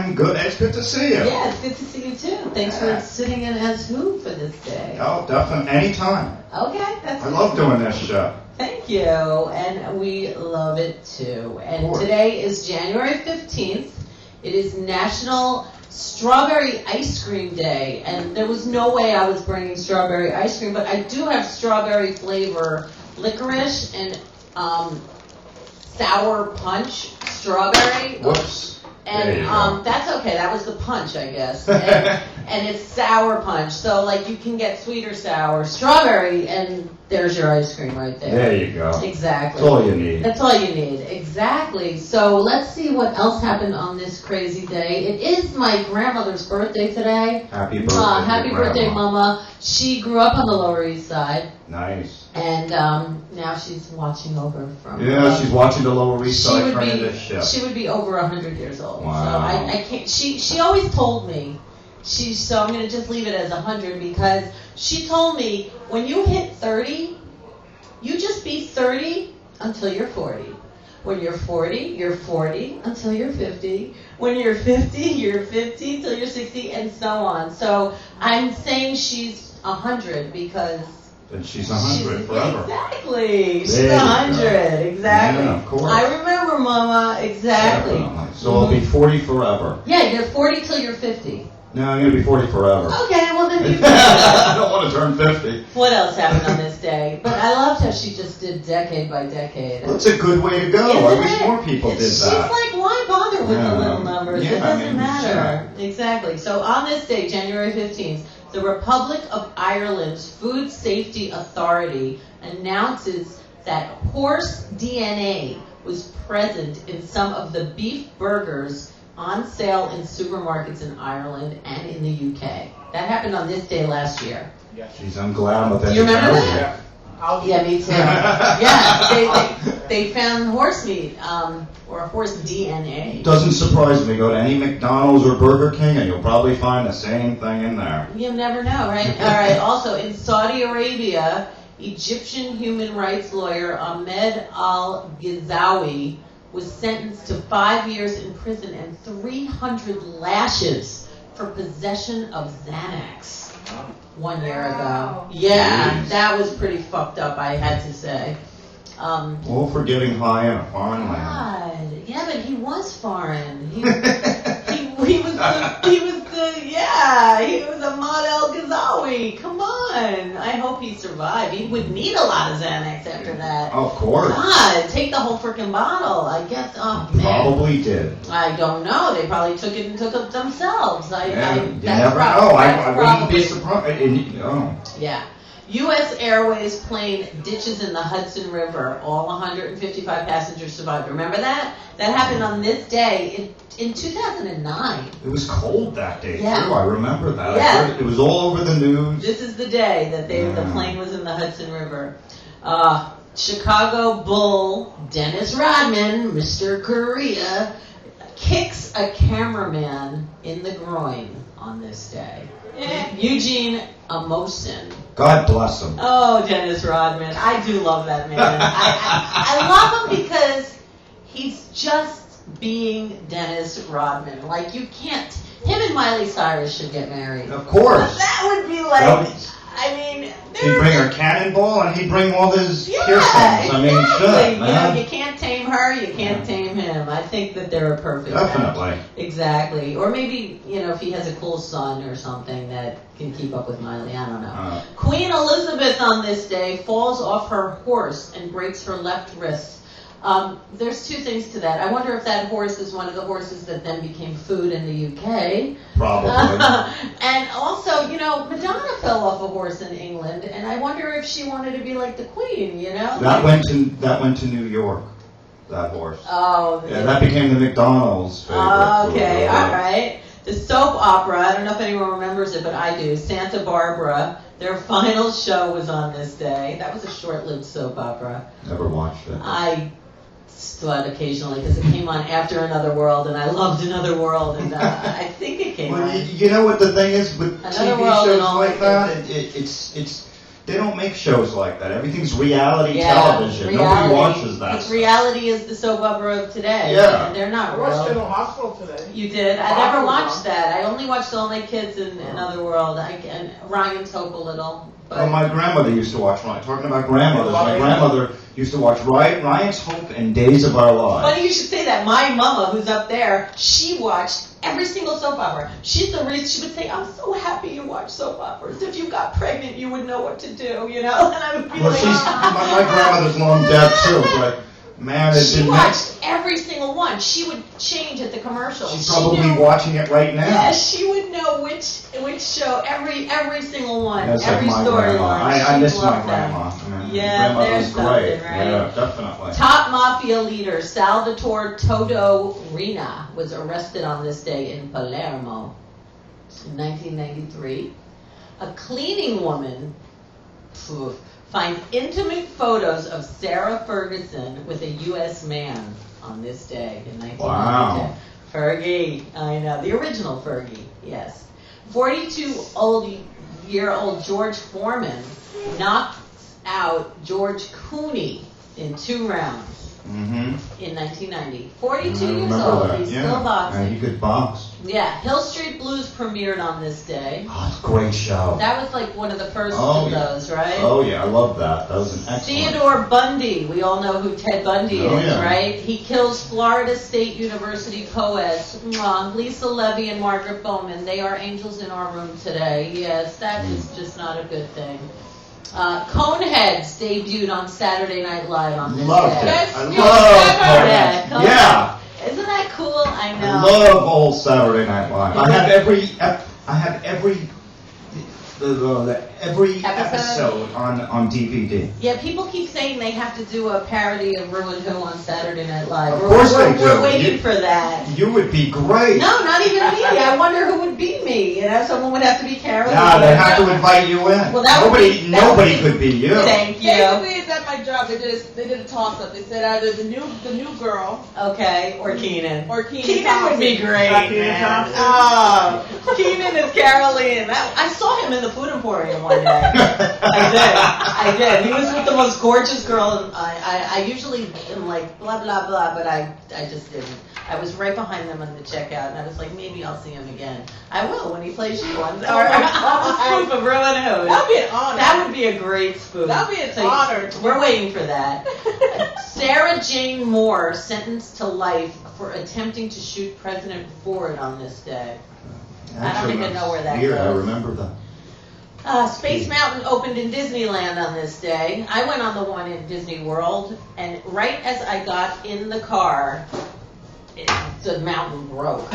I'm good. It's good to see you. Yeah, it's good to see you too. Thanks for sitting in as who for this day. Oh, definitely. Anytime. Okay, that's I love doing this show. Thank you, and we love it too. And today is January 15th. It is National Strawberry Ice Cream Day, and there was no way I was bringing strawberry ice cream, but I do have strawberry flavor licorice and sour punch strawberry. Whoops. And that's okay. That was the punch, I guess. And it's sour punch. So, like, you can get sweet or sour. Strawberry, and there's your ice cream right there. There you go. Exactly. That's all you need. That's all you need. Exactly. So, let's see what else happened on this crazy day. It is my grandmother's birthday today. Happy birthday. Happy birthday, Mama. She grew up on the Lower East Side. Nice. And now she's watching over from... Yeah, she's watching the Lower East Side front of this ship. She would be over 100 years old. Wow. So I can't... She always told me... So I'm going to just leave it as 100 because she told me when you hit 30, you just be 30 until you're 40. When you're 40, you're 40 until you're 50. When you're 50, you're 50 till you're 60, and so on. So I'm saying she's 100 because... And she's 100 forever. Exactly. She's 100. Exactly. Yeah, of course. I remember, Mama. Exactly. Definitely. So I'll be 40 forever. Yeah, you're 40 till you're 50. No, I'm going to be 40 forever. Okay, well then you I don't want to turn 50. What else happened on this day? But I loved how she just did decade by decade. Well, it's a good way to go. I wish more people did that. She's like, why bother with the little numbers? Yeah, It doesn't matter. Sure. Exactly. So on this day, January 15th, the Republic of Ireland's Food Safety Authority announces that horse DNA was present in some of the beef burgers on sale in supermarkets in Ireland and in the UK. That happened on this day last year. Yeah. Jeez, I'm glad with that. You remember that? Yeah. Yeah, me too. Yeah, they found horse meat or horse DNA. Doesn't surprise me. Go to any McDonald's or Burger King and you'll probably find the same thing in there. You never know, right? All right. Also, in Saudi Arabia, Egyptian human rights lawyer Ahmed al-Ghazawi was sentenced to 5 years in prison and 300 lashes for possession of Xanax 1 year ago. Yeah, that was pretty fucked up, I had to say. All for getting high in a foreign land. God, yeah, but he was foreign. He was Ahmad al-Ghazawi. Come on. I hope he survived. He would need a lot of Xanax after that. Of course. God, take the whole freaking bottle. I guess, oh, man. Probably did. I don't know. They probably took it and took it themselves. You never know. I wouldn't be surprised. Yeah. U.S. Airways plane ditches in the Hudson River. All 155 passengers survived. Remember that? That happened on this day in 2009. It was cold that day, yeah. too. I remember that. Yeah. It was all over the news. This is the day that the plane was in the Hudson River. Chicago Bull Dennis Rodman, Mr. Korea, kicks a cameraman in the groin on this day. Eugene Amosin. God bless him. Oh, Dennis Rodman. I do love that man. I love him because he's just being Dennis Rodman. Like, you can't... Him and Miley Cyrus should get married. Of course. That would be like... I mean... He'd bring her cannonball and he'd bring all his piercings. Exactly. I mean, shit, man. You can't tame her, you can't tame him. I think that they're a perfect Definitely. match. Exactly. Or maybe, if he has a cool son or something that can keep up with Miley. I don't know. Queen Elizabeth on this day falls off her horse and breaks her left wrist. There's two things to that. I wonder if that horse is one of the horses that then became food in the UK. Probably. And also, Madonna fell off a horse in England, and I wonder if she wanted to be like the Queen, That went to New York, that horse. Oh. Yeah, that became the McDonald's favorite. Okay, all right. The soap opera, I don't know if anyone remembers it, but I do, Santa Barbara. Their final show was on this day. That was a short-lived soap opera. Never watched it. I saw it occasionally because it came on after Another World, and I loved Another World, and I think it came on. You know what the thing is with Another TV World shows and all like that? It's They don't make shows like that. Everything's reality television. Nobody watches that stuff. Reality is the soap opera of today. Yeah. And they're not I watched real. General Hospital today. You did? I never watched that. I only watched All My Kids and Otherworld. And Ryan's Hope a little. But Oh, my grandmother used to watch Ryan. Talking about grandmothers, my grandmother used to watch Ryan's Hope and Days of Our Lives. funny you should say that. My mama, who's up there, she watched every single soap opera. She's the reason. She would say, "I'm so happy you watch soap operas. If you got pregnant, you would know what to do." You know, and I would be Well, like, my grandmother's long dead too, but man, it she didn't. watched every single one. She would change at the commercials. She's She probably knew- watching it right now. Yeah, she would know which show, every single one, That's every like my grandma. storyline. I She miss my loved them. grandma. I mean, Yeah, grandmother there's was great. something, right? Yeah, definitely. Top mafia leader Salvatore Toto Riina was arrested on this day in Palermo in 1993. A cleaning woman finds intimate photos of Sarah Ferguson with a U.S. man on this day in 1992. Wow. Fergie, I know, the original Fergie, yes. 42-year-old George Foreman knocked out George Cooney in 2 rounds Mm-hmm. in 1990. 42 years Remember old, that. he's Yeah. still boxing. And he could box. Yeah, Hill Street Blues premiered on this day. Oh, it's a great show. That was like one of the first Oh, of yeah. those, right? Oh yeah, I love that. That was an excellent. Theodore Bundy, we all know who Ted Bundy Oh, is, yeah. right? He kills Florida State University poets Lisa Levy and Margaret Bowman. They are angels in our room today. Yes, that is just not a good thing. Coneheads debuted on Saturday Night Live on this Loved day. it. Yes, I yes, love Yeah, Coneheads. Coneheads. Yeah. Isn't that cool? I know. I love old Saturday Night Live. I have every episode on DVD. Yeah, people keep saying they have to do a parody of rew-who on Saturday Night Live. Of course they do. We're waiting for that. You would be great. No, not even me. I wonder who would be me. You know, someone would have to be Carol. Nah, they have to invite you in. Well, that would be- nobody could be you. Thank you. Basically, it's at my job. They did a toss up. They said either the new girl Okay, or Keenan. or Keenan. Keenan would be great, Keenan man. Thompson. Oh, Keenan is Caroline. I saw him in the Food Emporium one day. I did. He was with the most gorgeous girl. And I usually am like blah blah blah, but I just didn't. I was right behind them on the checkout, and I was like, maybe I'll see him again. I will when he plays you on Oh my God. spoof of Rew-who. That'd be an honor. That would be a great spoof. That'd be an honor. We're waiting for that. Sarah Jane Moore sentenced to life for attempting to shoot President Ford on this day. I don't even know where that Weird, I goes. remember that. Space Mountain opened in Disneyland on this day. I went on the one in Disney World, and right as I got in the car, the mountain broke.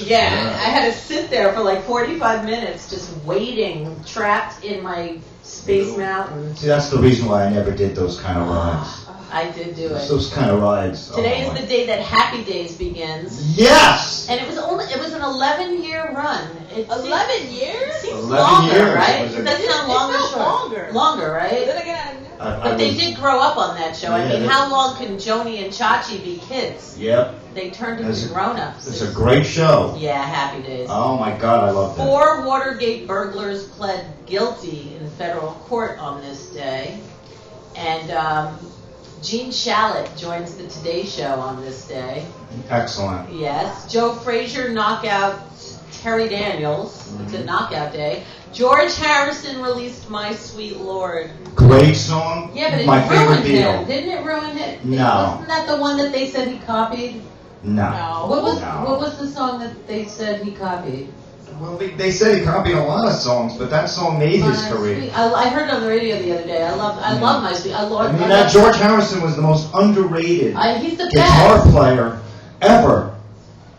Yeah, I had to sit there for like 45 minutes just waiting, trapped in my Space Mountain. See, that's the reason why I never did those kind of rides. I did do it. Those kind of rides. Today oh is my- the day that HaPPy Days begins. Yes! And it was an 11-year run. It 11 years? seems 11 longer, years. right? It was a- Does that sound longer? It felt Short? longer. Longer, But right? then again, I But they was- did grow up on that show. I Yeah, mean, they- how long can Joni and Chachi be kids? Yep. They turned It's into a- grown-ups. It's a great show. Yeah, HaPPy Days. Oh my God, I love that. 4 Watergate burglars pled guilty in federal court on this day. And Gene Shalit joins the Today Show on this day. Excellent. Yes. Joe Frazier knockout Terry Daniels. It's a knockout day. George Harrison released My Sweet Lord. Great song. Yeah, but it My favorite ruined Beatle. him. Didn't it ruin it? No. Wasn't that the one that they said he copied? No. No. What No. was the song that they said he copied? Well, they said he copied a lot of songs, but that song made his My career. Sweet- I heard it on the radio the other day. I love My Sweet. I mean, that George Harrison was the most underrated He's the guitar best. player ever.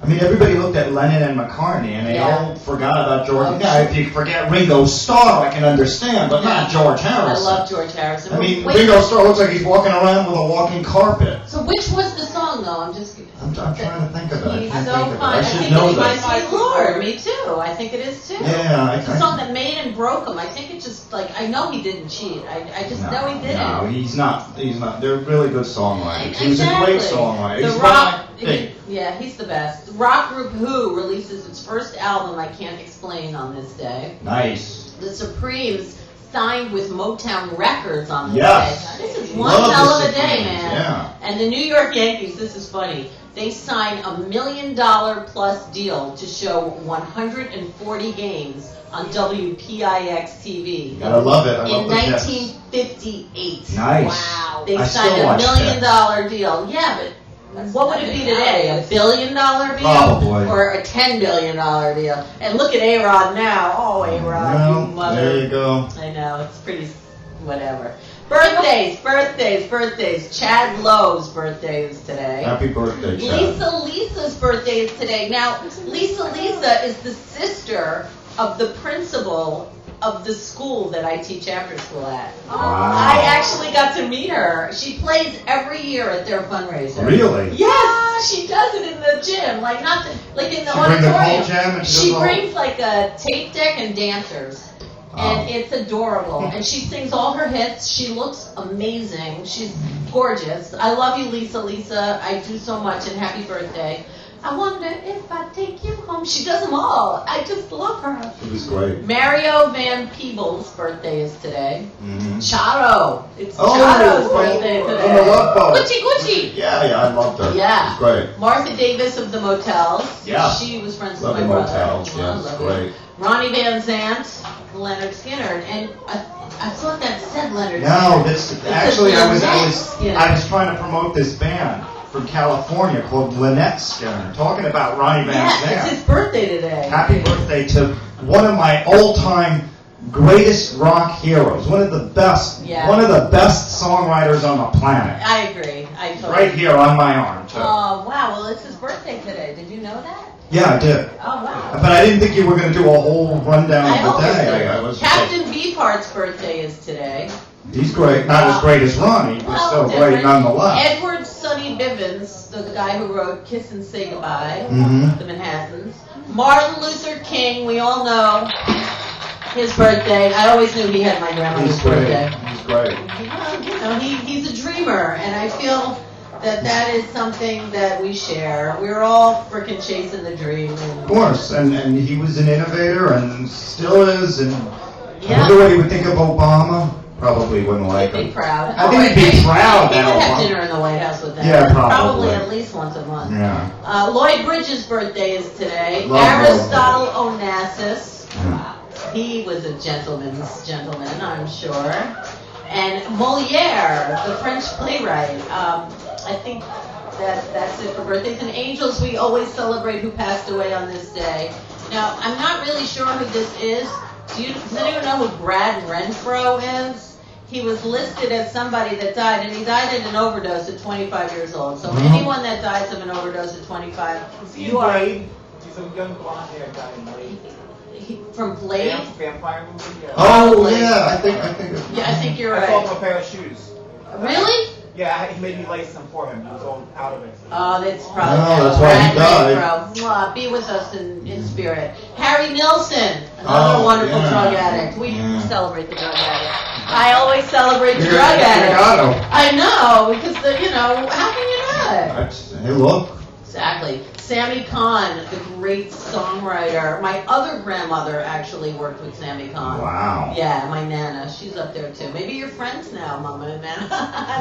I mean, everybody looked at Lennon and McCartney, and they Yeah. all forgot about George. Oh, Yeah, if you forget Ringo Starr, I can understand, but not George I Harrison. love George Harrison. I mean, Wait, Ringo Starr looks like he's walking around with a walking carpet. so which was the song though? I'm just. I'm trying to think of it. I He's can't so think of it. fun. I I should think know it's My that. Sweet Lord. Me too. I think it is too. Yeah, It's a song that made and broke him. I think it just I know he didn't cheat. I just know he didn't. No, he's not. He's not. They're really good songwriters. He was a Exactly. great songwriter. The He's rock, big. yeah, he's the best. Rock group Who releases its first album, I Can't Explain, on this day. Nice. The Supremes signed with Motown Records on this Yes. day. This is one Love hell of this a day, sequence, man. yeah. And the New York Yankees, this is funny, they signed a $1 million plus deal to show 140 games on WPIX TV. Gotta love it. I In love the Jets. 1958. Nice. Wow. They I signed still a watch $1 million Jets. deal. Yeah, but That's what would it be today? A nowadays. $1 billion deal? Probably. Or a $10 billion deal? And look at A-Rod now. Oh, A-Rod, you Well, mother. there you go. I know, it's pretty, whatever. Birthdays. Chad Lowe's birthday is today. Happy birthday, Chad. Lisa's birthday is today. Now, Lisa is the sister of the principal of the school that I teach after school at. Wow. I actually got to meet her. She plays every year at their fundraiser. Really? Yes, she does it in the gym, like not the, like in the She bring the auditorium. whole gym and She does all- brings like a tape deck and dancers. And Oh. it's adorable. And she sings all her hits. She looks amazing. She's gorgeous. I love you, Lisa. I do so much, and happy birthday. I wonder if I take you home. She does them all. I just love her. It was great. Mario Van Peebles' birthday is today. Mm-hmm. Chato. It's Oh, Chato's oh, birthday oh, today. on the Love Boat. Gucci. Yeah, I loved her. Yeah. It was great. Martha Davis of the Motels. Yeah. She was friends Love with the my brother. Motels. Oh, I Yeah, it's love you. great. Ronnie Van Zant, Leonard Skinner, and I thought that said Leonard No, Skinner. this actually I was Yeah. trying to promote this band from California called Lynette Skinner, talking about Ronnie Van Yeah, it's Zant. his birthday today. Happy birthday to one of my all-time greatest rock heroes, one of the best songwriters on the planet. I agree. I totally. Right here on my arm, too. Oh wow! Well, it's his birthday today. Did you know that? Yeah, I did. Oh wow. But I didn't think you were going to do a whole rundown I of the always day. do. I was Captain Beefheart's birthday is today. He's great. Not as great as Ronnie, but Well, still great different. nonetheless. Edward Sonny Bivens, the guy who wrote Kiss and Say Goodbye, Mhm. the Manhattans. Martin Luther King, we all know his birthday. I always knew he had my grandmother's He's great. birthday. He's great. Well, you know, he's a dreamer, and I feel that is something that we share. We're all freaking chasing the dream. Of course, and he was an innovator and still is. And I Yeah. wonder what he would think of Obama. Probably wouldn't like He'd be him. proud. I think he'd be proud He now. would have dinner in the White House with them. Yeah, probably. at least once a month. Yeah. Lloyd Bridges' birthday is today. Love Aristotle Onassis. Yeah. He was a gentleman, I'm sure. And Molière, the French playwright. I think that's it for birthdays. And angels, we always celebrate who passed away on this day. Now, I'm not really sure who this is. Does anyone know who Brad Renfro is? He was listed as somebody that died, and he died in an overdose at 25 years old. So anyone that dies of an overdose at 25, you are Blade? He's a young blonde hair guy in Blade. from Blade. Vampire movie? Yeah. Oh Probably. yeah, I think. Yeah, I think you're I sold him right. a pair of shoes. Really? Yeah, he made me lace them for him. He was all out of it. Oh, that's probably No, that's why he Brad died. Renfro. Mwah, be with us in spirit. Harry Nilsson, another wonderful yeah. drug addict. We Yeah. celebrate the drug addict. I always celebrate the You're- drug you addict. gotta. I know, because how can you not? Hey, look. Exactly. Sammy Kahn, the great songwriter. My other grandmother actually worked with Sammy Kahn. Wow. Yeah, my Nana. She's up there too. Maybe you're friends now, Mama and Nana.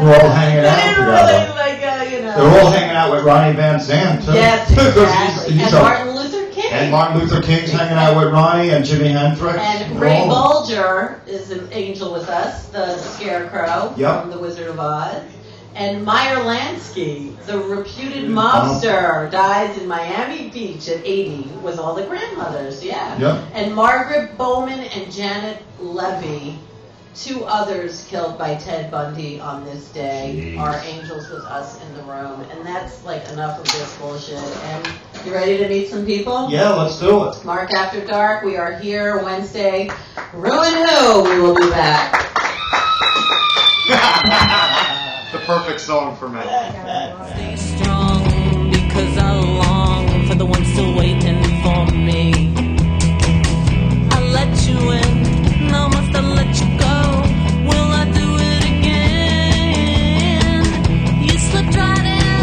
We're all hanging out They didn't together. really, like, you know. They're all hanging out with Ronnie Van Zant too. Yes, Because exactly. he's And a- Martin Luther King. And Martin Luther King's hanging out with Ronnie and Jimi Hendrix. And They're Ray all- Bulger is an angel with us, the scarecrow Yep. from The Wizard of Oz. And Meyer Lansky, the reputed mobster, dies in Miami Beach at 80 with all the grandmothers, yeah. Yep. And Margaret Bowman and Janet Levy, two others killed by Ted Bundy on this day, Jeez. are angels with us in the room. And that's like enough of this bullshit. And you ready to meet some people? Yeah, let's do it. Mark After Dark, we are here Wednesday. Rew-who, we will be back. The perfect song for me. Stay strong because I long for the one still waiting